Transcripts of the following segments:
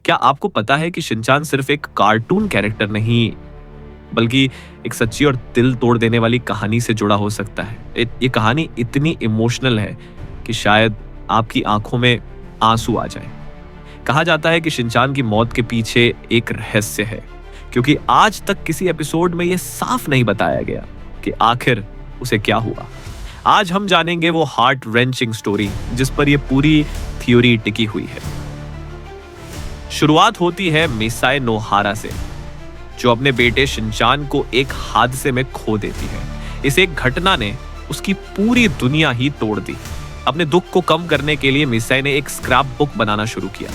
क्या आपको पता है कि शिनचान सिर्फ एक कार्टून कैरेक्टर नहीं बल्कि एक सच्ची और दिल तोड़ देने वाली कहानी से जुड़ा हो सकता है। ये कहानी इतनी इमोशनल है कि शायद आपकी आंखों में आंसू आ जाए। कहा जाता है कि शिनचान की मौत के पीछे एक रहस्य है, क्योंकि आज तक किसी एपिसोड में यह साफ नहीं बताया गया कि आखिर उसे क्या हुआ। आज हम जानेंगे वो हार्ट रेंचिंग स्टोरी जिस पर यह पूरी थ्योरी टिकी हुई है। शुरुआत होती है मिसाए नोहारा से, जो अपने बेटे शिनचान को एक हादसे में खो देती है। इस एक घटना ने उसकी पूरी दुनिया ही तोड़ दी। अपने दुख को कम करने के लिए मिसाए ने एक स्क्रैप बुक बनाना शुरू किया,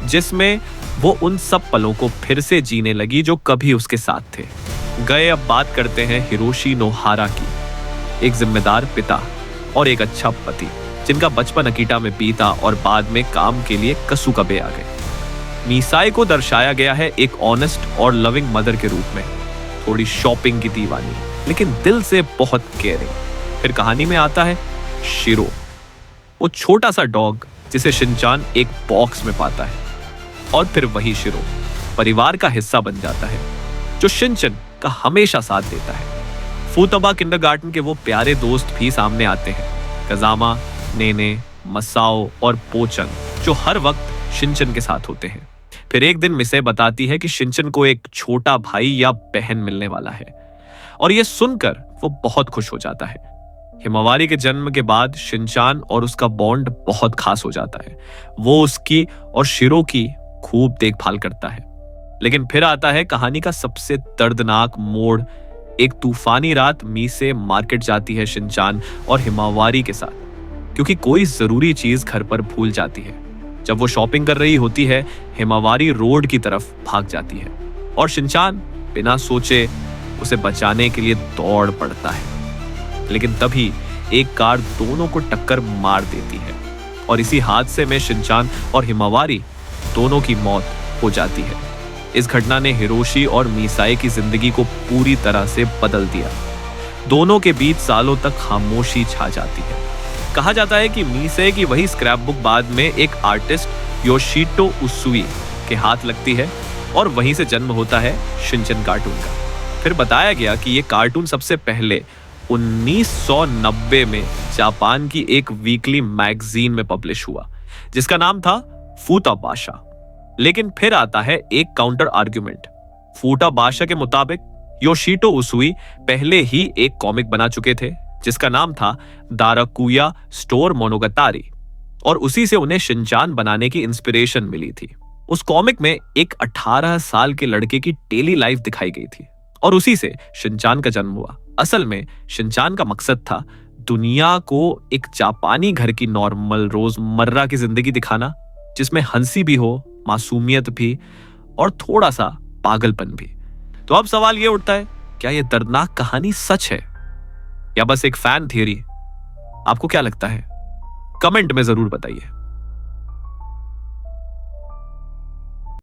जिसमें वो उन सब पलों को फिर से जीने लगी जो कभी उसके साथ थे। अब बात करते हैं हिरोशी नोहारा की, एक जिम्मेदार पिता और एक अच्छा पति, जिनका बचपन अकीटा में बीता और बाद में काम के लिए कसुकबे आ गए। मिसाए को दर्शाया गया है एक ऑनेस्ट और लविंग मदर के रूप में, थोड़ी शॉपिंग की दीवानी, लेकिन दिल से बहुत केयरिंग। फिर कहानी में आता है शिरो, वो छोटा सा डॉग जिसे शिनचान एक बॉक्स में पाता है। और फिर वही शिरो परिवार का हिस्सा बन जाता है, जो शिनचैन का हमेशा साथ देता है। फुतबा किंडरगार्टन के वो प्यारे दोस्त भी सामने आते हैं, कजामा, नेने, मसाओ और पोचन, जो हर वक्त शिनचैन के साथ होते हैं। फिर एक दिन मिसाए बताती है कि शिनचैन को एक छोटा भाई या बहन मिलने वाला है, और यह सुनकर वो बहुत खुश हो जाता है। हिमावारी के जन्म के बाद शिनचान और उसका बॉन्ड बहुत खास हो जाता है। वो उसकी और शिरो की खूब देखभाल करता है। लेकिन फिर आता है कहानी का सबसे दर्दनाक मोड़। एक तूफानी रात मिसाए मार्केट जाती है शिनचान और हिमावारी के साथ, क्योंकि कोई जरूरी चीज घर पर भूल जाती है। जब वो शॉपिंग कर रही होती है, हिमावारी रोड की तरफ भाग जाती है और शिनचान बिना सोचे उसे बचाने के लिए दौड़ पड़ता है। लेकिन तभी एक कार दोनों को टक्कर मार देती है और इसी हादसे में शिनचान और हिमावारी दोनों की मौत हो जाती है। इस घटना ने हिरोशी और मिसाए की जिंदगी को पूरी तरह से बदल दिया। दोनों के बीच सालों तक खामोशी छा जाती है। कहा जाता है कि मिसाए की वही स्क्रैप बुक बाद में एक आर्टिस्ट योशिटो उसुई के हाथ लगती है और वहीं से जन्म होता है शिनचैन कार्टून का। फिर बताया गया कि यह कार्टून सबसे पहले 1990 में जापान की एक वीकली मैगजीन में पब्लिश हुआ, जिसका नाम था फुताबाशा। लेकिन फिर आता है एक काउंटर आर्ग्यूमेंट। फुताबाशा के मुताबिक योशिटो उसुई पहले ही एक कॉमिक बना चुके थे, जिसका नाम था दाराकुया स्टोर मोनोगतारी, और उसी से उन्हें शिनचान बनाने की इंस्पिरेशन मिली थी। उस कॉमिक में एक 18 साल के लड़के की डेली लाइफ दिखाई गई थी और उसी से शिनचान का जन्म हुआ। असल में शिनचान का मकसद था दुनिया को एक जापानी घर की नॉर्मल रोजमर्रा की जिंदगी दिखाना, जिसमें हंसी भी हो, मासूमियत भी और थोड़ा सा पागलपन भी। तो अब सवाल यह उठता है, क्या यह दर्दनाक कहानी सच है या बस एक फैन थियरी? आपको क्या लगता है? कमेंट में जरूर बताइए।